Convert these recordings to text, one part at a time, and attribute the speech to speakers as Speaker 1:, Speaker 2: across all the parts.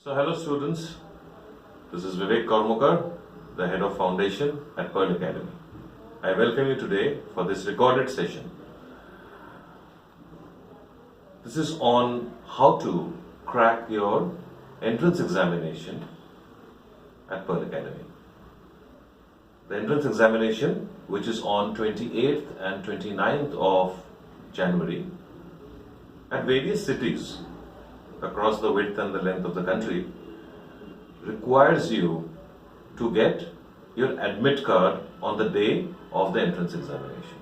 Speaker 1: So hello students, this is Vivek Karmakar, the head of foundation at Pearl Academy. I welcome you today for this recorded session. This is on how to crack your entrance examination at Pearl Academy. The entrance examination, which is on 28th and 29th of January at various cities across the width and the length of the country, requires you to get your admit card on the day of the entrance examination.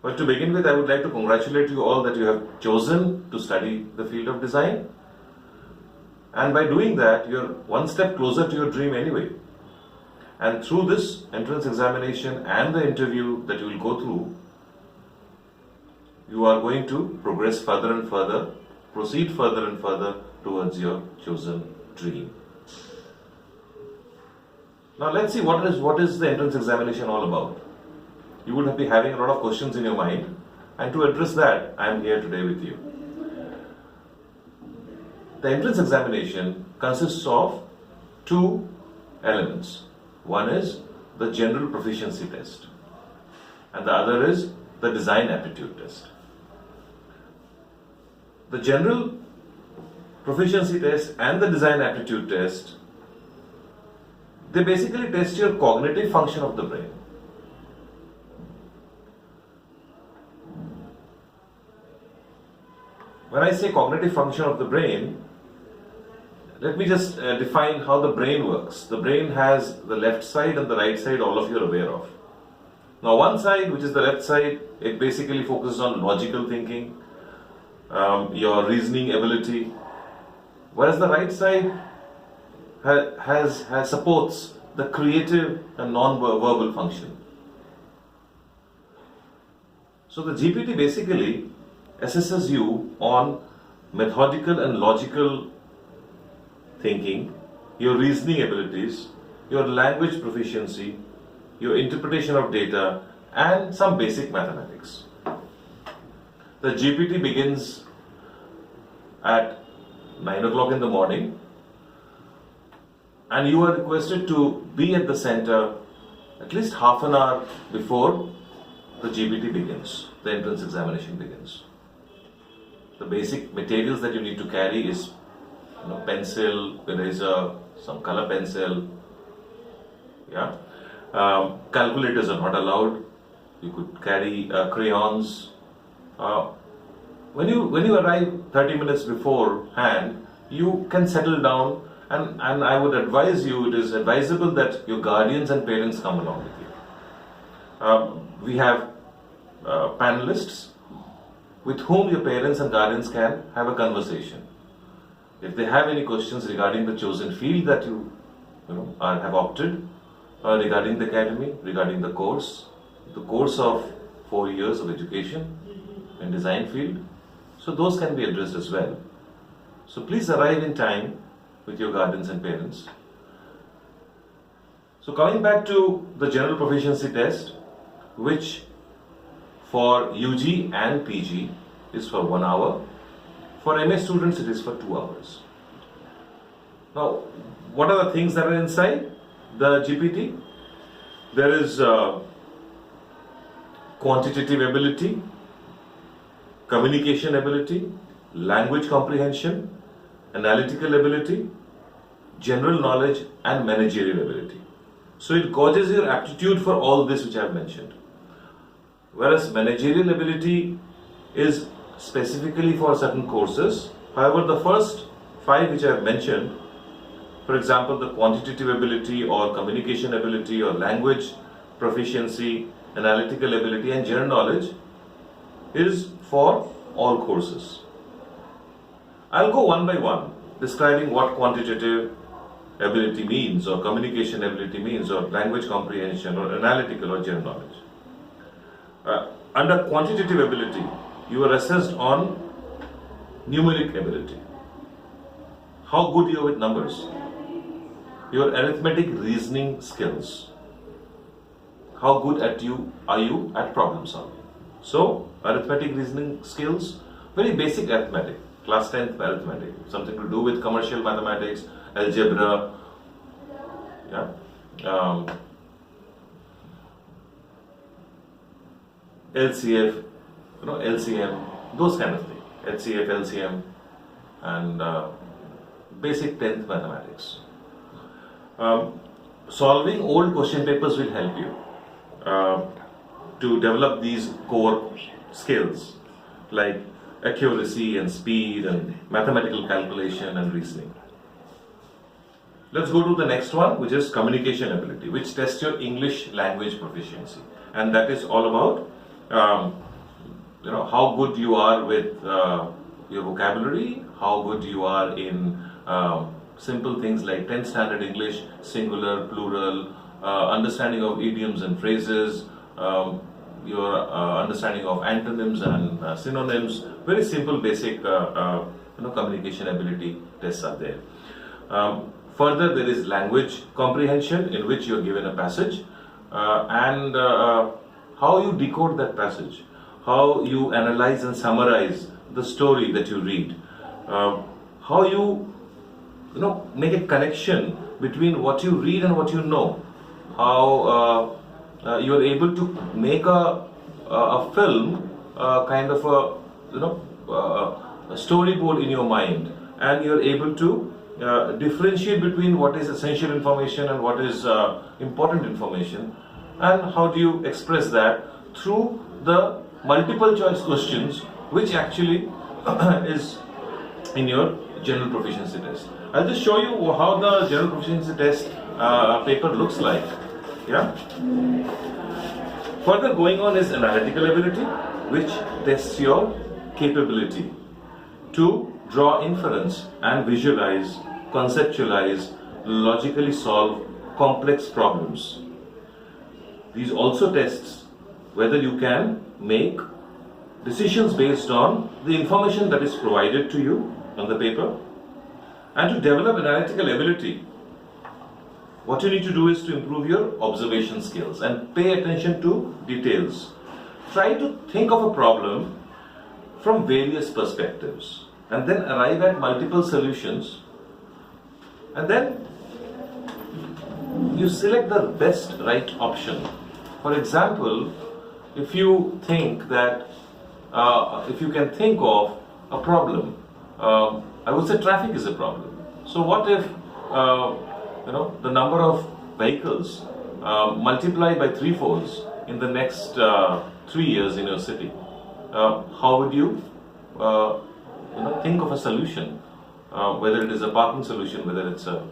Speaker 1: But to begin with, I would like to congratulate you all that you have chosen to study the field of design. And by doing that, you're one step closer to your dream anyway. And through this entrance examination and the interview that you will go through, you are going to progress further and further, proceed further and further towards your chosen dream. Now let's see what is the entrance examination all about. You would be having a lot of questions in your mind, and to address that, I am here today with you. The entrance examination consists of two elements. One is the general proficiency test, and the other is the design aptitude test. The general proficiency test and the design aptitude test, they basically test your cognitive function of the brain. When I say cognitive function of the brain, let me just define how the brain works. The brain has the left side and the right side, all of you are aware of. Now one side, which is the left side, it basically focuses on logical thinking, your reasoning ability, whereas the right side has supports the creative and non-verbal function. So the GPT basically assesses you on methodical and logical thinking, your reasoning abilities, your language proficiency, your interpretation of data, and some basic mathematics. The GPT begins at 9 o'clock in the morning, and you are requested to be at the center at least half an hour before the GPT begins, the entrance examination begins. The basic materials that you need to carry is pencil, eraser, some color pencil. Calculators are not allowed. You could carry crayons. When you arrive 30 minutes beforehand, you can settle down, and I would advise you, it is advisable that your guardians and parents come along with you. We have panelists with whom your parents and guardians can have a conversation. If they have any questions regarding the chosen field that you have opted, regarding the academy, regarding the course of 4 years of education in design field, so those can be addressed as well. So please arrive in time with your guardians and parents. So coming back to the general proficiency test, which for UG and PG is for 1 hour. For MA students, it is for 2 hours. Now, what are the things that are inside the GPT? There is quantitative ability, communication ability, language comprehension, analytical ability, general knowledge, and managerial ability. So it gauges your aptitude for all this which I have mentioned. Whereas managerial ability is specifically for certain courses. However, the first 5 which I have mentioned, for example, the quantitative ability or communication ability or language proficiency, analytical ability, and general knowledge, is for all courses. I'll go one by one, describing what quantitative ability means, or communication ability means, or language comprehension, or analytical or general knowledge. Under quantitative ability, you are assessed on numeric ability. How good you are with numbers. Your arithmetic reasoning skills. How good are you at problem solving. So, arithmetic reasoning skills, very basic arithmetic. class 10th arithmetic, something to do with commercial mathematics, algebra, yeah, LCF, LCM, those kind of things, HCF, LCM, and basic 10th mathematics. Solving old question papers will help you to develop these core skills like accuracy and speed and mathematical calculation and reasoning. Let's go to the next one, which is communication ability, which tests your English language proficiency, and that is all about how good you are with your vocabulary, how good you are in simple things like 10th standard English, singular, plural, understanding of idioms and phrases, your understanding of antonyms and synonyms. Very simple, basic communication ability tests are there. Further, there is language comprehension, in which you are given a passage and how you decode that passage, how you analyze and summarize the story that you read, how you make a connection between what you read and what you know, how you are able to make a film, kind of a storyboard in your mind, and you are able to differentiate between what is essential information and what is important information, and how do you express that through the multiple choice questions, which actually is in your general proficiency test. I'll just show you how the general proficiency test paper looks like. Yeah. Further going on is analytical ability, which tests your capability to draw inference and visualize, conceptualize, logically solve complex problems. These also tests whether you can make decisions based on the information that is provided to you on the paper. And to develop analytical ability, what you need to do is to improve your observation skills and pay attention to details. Try to think of a problem from various perspectives and then arrive at multiple solutions, and then you select the best right option. For example, if you think that if you can think of a problem, I would say traffic is a problem. So what if the number of vehicles multiply by 3-folds in the next 3 years in your city? How would you think of a solution, whether it is a parking solution, whether it's a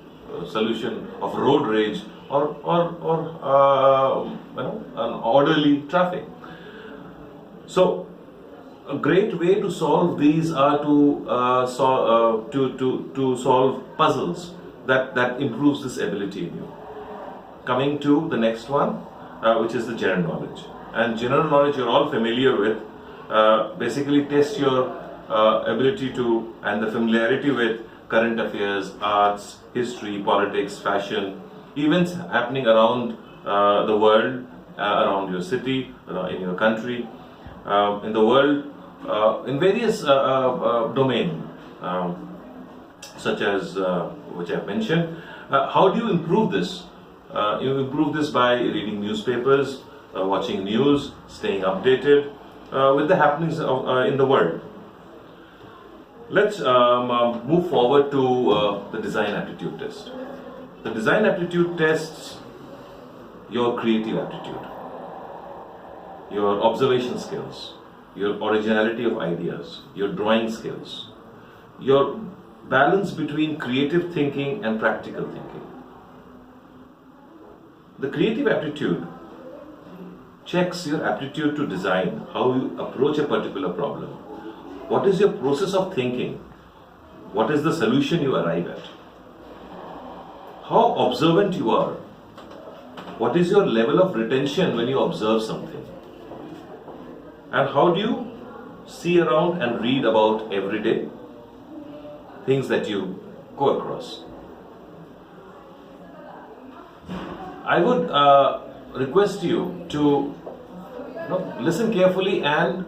Speaker 1: solution of road rage or an orderly traffic. So a great way to solve these are to solve puzzles that improves this ability in you. Coming to the next one, which is the general knowledge. And general knowledge you're all familiar with. Basically tests your ability to and the familiarity with current affairs, arts, history, politics, fashion, events happening around the world, around your city, in your country, in the world, in various domains, such as which I've mentioned. How do you improve this? You improve this by reading newspapers, watching news, staying updated with the happenings in the world. Let's move forward to the design aptitude test. The design aptitude tests your creative aptitude, your observation skills, your originality of ideas, your drawing skills, your balance between creative thinking and practical thinking. The creative aptitude checks your aptitude to design, how you approach a particular problem. What is your process of thinking? What is the solution you arrive at? How observant you are. What is your level of retention when you observe something? And how do you see around and read about everyday things that you go across? I would request you to listen carefully and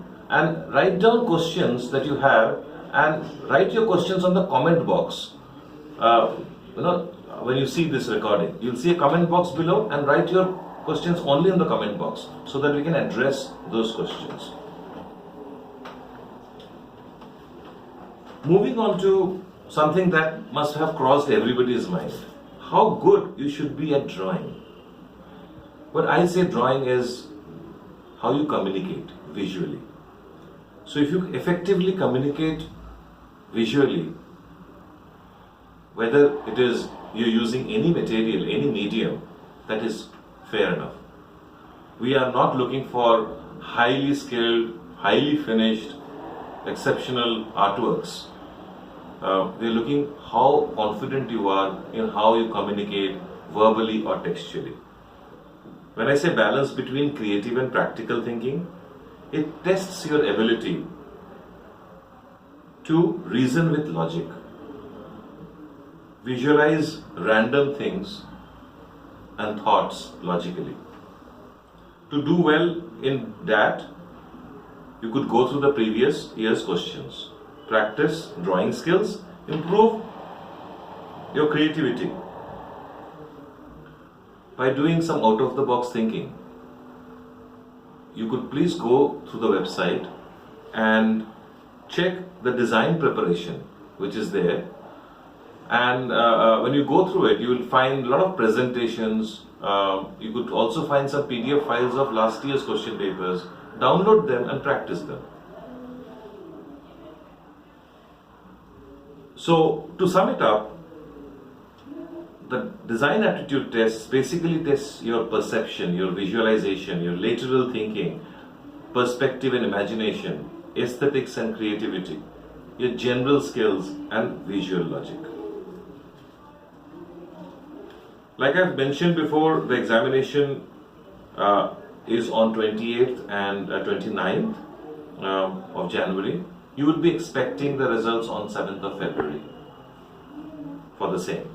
Speaker 1: write down questions that you have and write your questions on the comment box. Uh, when you see this recording, you'll see a comment box below, and write your questions only in the comment box so that we can address those questions. Moving on to something that must have crossed everybody's mind: how good you should be at drawing. But I say drawing is how you communicate visually. So if you effectively communicate visually, whether it is you're using any material, any medium, that is fair enough. We are not looking for highly skilled, highly finished, exceptional artworks. We're looking how confident you are in how you communicate verbally or textually. When I say balance between creative and practical thinking, it tests your ability to reason with logic, visualize random things and thoughts logically. To do well in that, you could go through the previous year's questions, practice drawing skills, improve your creativity by doing some out-of-the-box thinking. You could please go through the website and check the design preparation which is there, and when you go through it, you will find a lot of presentations. You could also find some PDF files of last year's question papers. Download them and practice them. So to sum it up, the design aptitude tests basically tests your perception, your visualization, your lateral thinking, perspective and imagination, aesthetics and creativity, your general skills and visual logic. Like I've mentioned before, the examination is on 28th and 29th of January. You would be expecting the results on 7th of February for the same.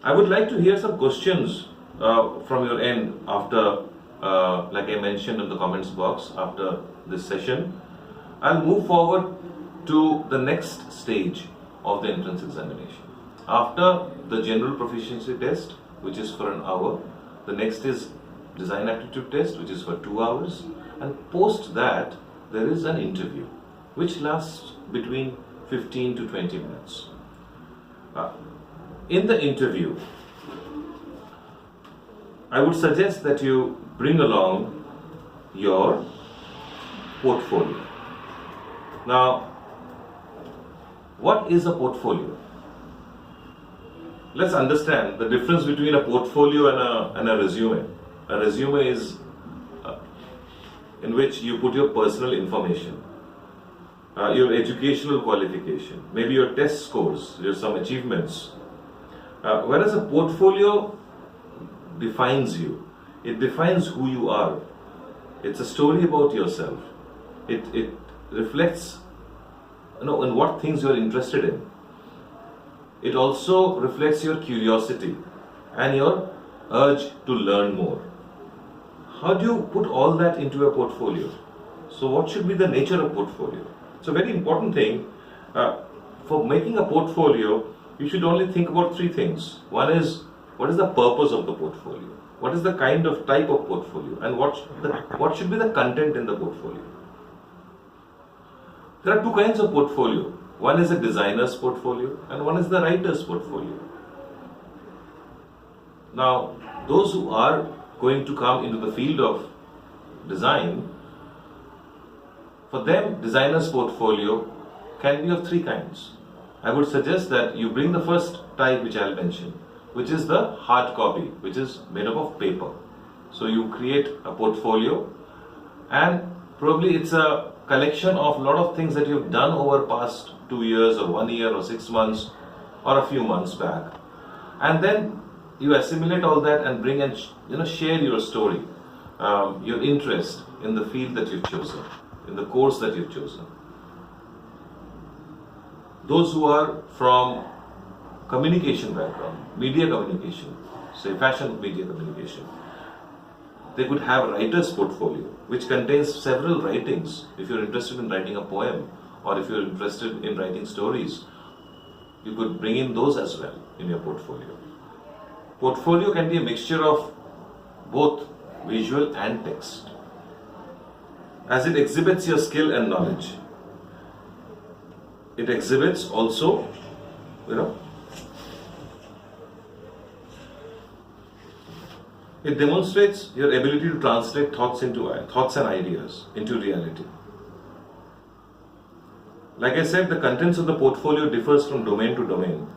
Speaker 1: I would like to hear some questions from your end after, like I mentioned in the comments box, after this session. I'll move forward to the next stage of the entrance examination. After the general proficiency test, which is for an hour, the next is design aptitude test, which is for 2 hours, and post that there is an interview, which lasts between 15 to 20 minutes. In the interview, I would suggest that you bring along your portfolio. Now, what is a portfolio? Let's understand the difference between a portfolio and a resume. A resume is in which you put your personal information, your educational qualification, maybe your test scores, your some achievements. Whereas a portfolio defines you. It defines who you are. It's a story about yourself. It reflects, in what things you're interested in. It also reflects your curiosity and your urge to learn more. How do you put all that into a portfolio? So what should be the nature of portfolio? It's a very important thing. For making a portfolio, you should only think about 3 things. One is, what is the purpose of the portfolio? What is the kind of type of portfolio? And what should be the content in the portfolio? There are 2 kinds of portfolio. One is a designer's portfolio and one is the writer's portfolio. Now, those who are going to come into the field of design, for them, designer's portfolio can be of 3 kinds. I would suggest that you bring the first type which I'll mention, which is the hard copy, which is made up of paper. So you create a portfolio, and probably it's a collection of a lot of things that you've done over past 2 years or 1 year or 6 months or a few months back. And then you assimilate all that and bring and share your story, your interest in the field that you've chosen, in the course that you've chosen. Those who are from communication background, media communication, say fashion media communication, They could have writer's portfolio, which contains several writings. If you're interested in writing a poem, or if you're interested in writing stories, you could bring in those as well in your portfolio. Portfolio can be a mixture of both visual and text, as it exhibits your skill and knowledge. It exhibits also, it demonstrates your ability to translate thoughts and ideas into reality. Like I said, the contents of the portfolio differs from domain to domain.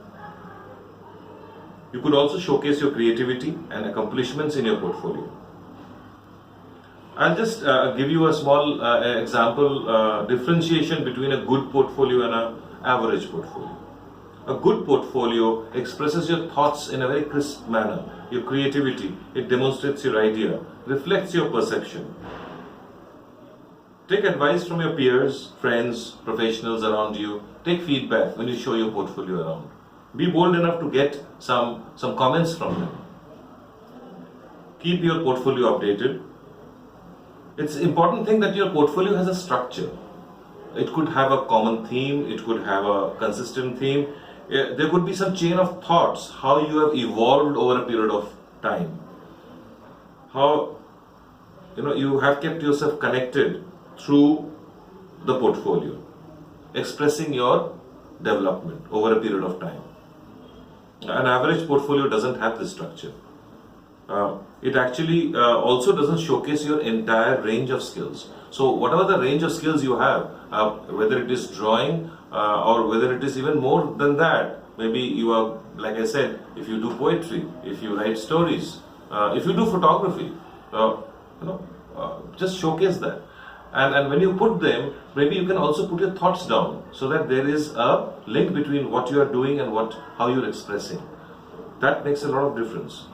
Speaker 1: You could also showcase your creativity and accomplishments in your portfolio. I'll just give you a small example, differentiation between a good portfolio and an average portfolio. A good portfolio expresses your thoughts in a very crisp manner, your creativity, it demonstrates your idea, reflects your perception. Take advice from your peers, friends, professionals around you. Take feedback when you show your portfolio around. Be bold enough to get some comments from them. Keep your portfolio updated. It's an important thing that your portfolio has a structure. It could have a common theme, it could have a consistent theme. There could be some chain of thoughts, how you have evolved over a period of time. How you have kept yourself connected through the portfolio, expressing your development over a period of time. An average portfolio doesn't have this structure. It actually also doesn't showcase your entire range of skills. So whatever the range of skills you have, whether it is drawing or whether it is even more than that, maybe you are, like I said, if you do poetry, if you write stories, if you do photography, just showcase that. And when you put them, maybe you can also put your thoughts down so that there is a link between what you are doing and how you're expressing. That makes a lot of difference.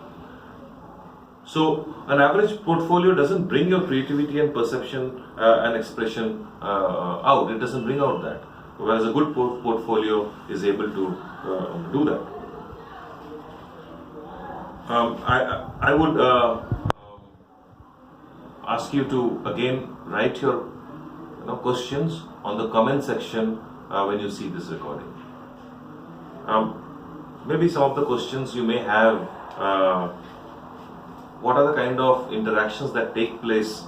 Speaker 1: So an average portfolio doesn't bring your creativity and perception and expression out. It doesn't bring out that. Whereas a good portfolio is able to do that. I would ask you to again write your questions on the comment section when you see this recording. Maybe some of the questions you may have. What are the kind of interactions that take place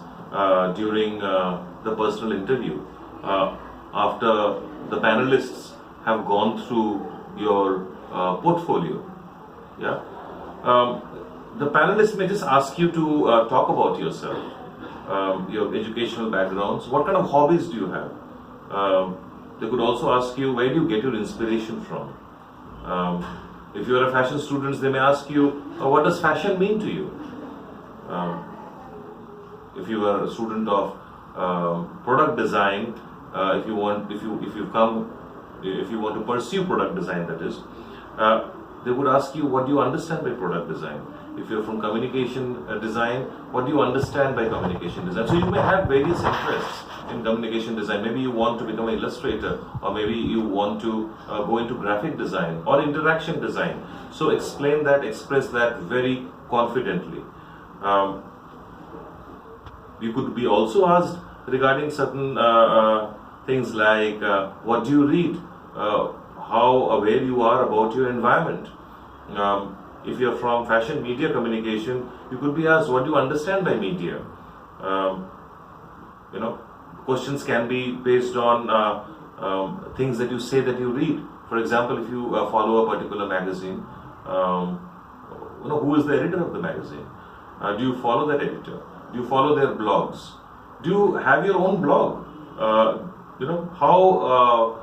Speaker 1: during the personal interview after the panelists have gone through your portfolio? Yeah, the panelists may just ask you to talk about yourself, your educational backgrounds, what kind of hobbies do you have. They could also ask you, where do you get your inspiration from? If you are a fashion student, they may ask you, what does fashion mean to you? If you are a student of product design, if you want to pursue product design, that is, they would ask you, what do you understand by product design? If you're from communication design, what do you understand by communication design? So you may have various interests in communication design. Maybe you want to become an illustrator, or maybe you want to go into graphic design or interaction design. So explain that, express that very confidently. You could be also asked regarding certain things like what do you read, how aware you are about your environment. If you're from fashion media communication, you could be asked, what do you understand by media? Questions can be based on things that you say that you read. For example, if you follow a particular magazine, who is the editor of the magazine? Do you follow that editor? Do you follow their blogs? Do you have your own blog? How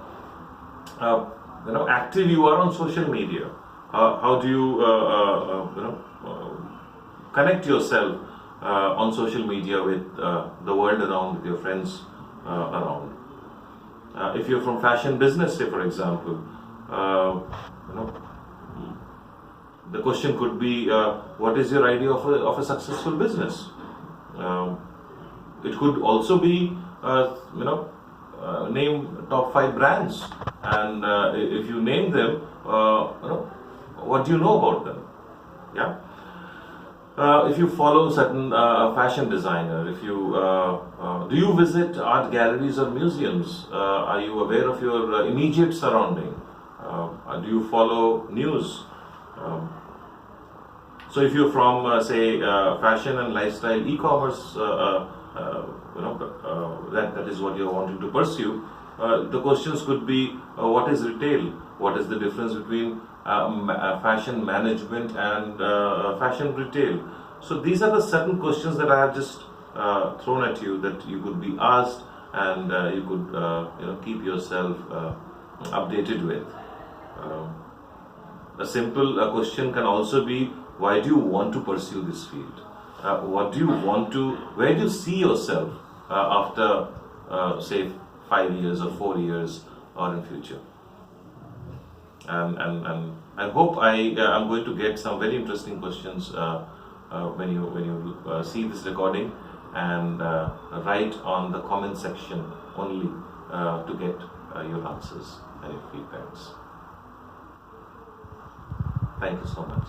Speaker 1: active you are on social media? How do you connect yourself on social media with the world around, with your friends around? If you're from fashion business, say for example, the question could be, what is your idea of a successful business? It could also be, name top 5 brands, and if you name them, what do you know about them? Yeah. If you follow certain fashion designer, if you do you visit art galleries or museums? Are you aware of your immediate surrounding? Do you follow news? Um, so if you're from say fashion and lifestyle e-commerce, that is what you're wanting to pursue. The questions could be what is retail? What is the difference between fashion management and fashion retail? So these are the certain questions that I have just thrown at you that you could be asked, and you could keep yourself updated with. Um, a simple question can also be, why do you want to pursue this field? What do you want to, where do you see yourself after, say, 5 years or 4 years or in future? And I hope I'm going to get some very interesting questions when you see this recording, and write on the comment section only to get your answers and your feedbacks. Thank you so much.